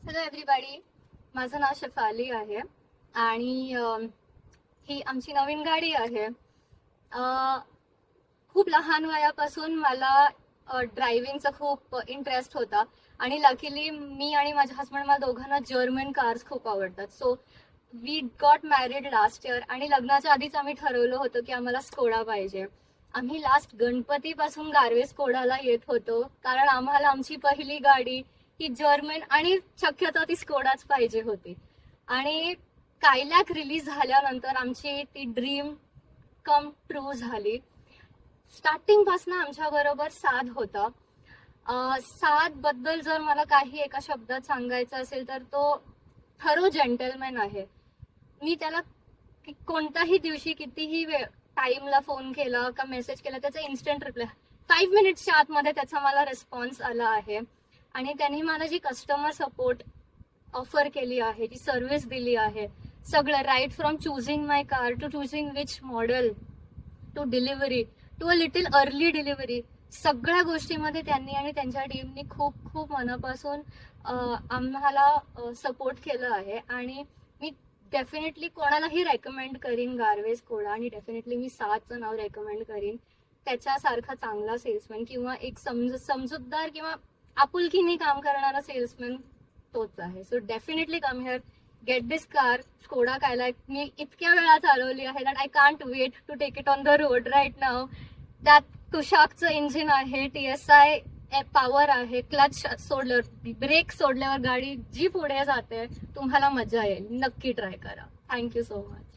Hello everybody, माझं नाव शेफाली आहे आणि ही आमची नवीन गाडी आहे. खूप लहान वयापासून मला ड्रायव्हिंगचा खूप इंटरेस्ट होता आणि लकीली मी आणि माझे हस्बंड मला दोघांना जर्मन कार्स खूप आवडतात. So we got married last year आणि लग्नाच्या आधीच आम्ही ठरवलं होतं की आम्हाला स्कोडा पाहिजे. आम्ही लास्ट गणपतीपासून गारवे स्कोडाला येत होतो कारण आम्हाला आमची पहिली गाडी ही जर्मन आणि शक्यतो ती स्कोडाच पाहिजे होती. आणि कायलॅक रिलीज झाल्यानंतर आमची ती ड्रीम कम ट्रू झाली. स्टार्टिंग पासून आमच्या बरोबर साद होता. साद बद्दल जर मला काही एका शब्दात सांगायचं असेल तर तो खरो जेंटलमॅन आहे. मी त्याला कोणत्याही दिवशी कितीही वेळ टाइमला फोन केला का मेसेज केला त्याचा इन्स्टंट रिप्लाय 5 मिनिट्सच्या आतमध्ये त्याचा मला रिस्पॉन्स आला आहे. आणि त्यांनी मला जी कस्टमर सपोर्ट ऑफर केली आहे, जी सर्व्हिस दिली आहे, सगळं right from choosing my car to choosing which model to delivery to a little early delivery, सगळ्या गोष्टीमध्ये त्यांनी आणि त्यांच्या टीमनी खूप खूप मनापासून आम्हाला सपोर्ट केलं आहे. आणि मी डेफिनेटली कोणालाही रेकमेंड करीन गारवे स्कोडा आणि डेफिनेटली मी सादचं नाव रेकमेंड करीन. त्याच्यासारखा चांगला सेल्समॅन किंवा एक समजूतदार किंवा आपुलकीने काम करणारा सेल्समॅन तोच आहे. So definitely come here, get this car Skoda Kylaq. मी इतक्या वेळा चालवली आहे that I can't wait to take it on the road right now. त्यात कुशाकचं इंजिन आहे, TSI पॉवर आहे, क्लच सोडल्यावर ब्रेक सोडल्यावर गाडी जी पुढे जाते तुम्हाला मजा येईल. नक्की ट्राय करा. Thank you so much.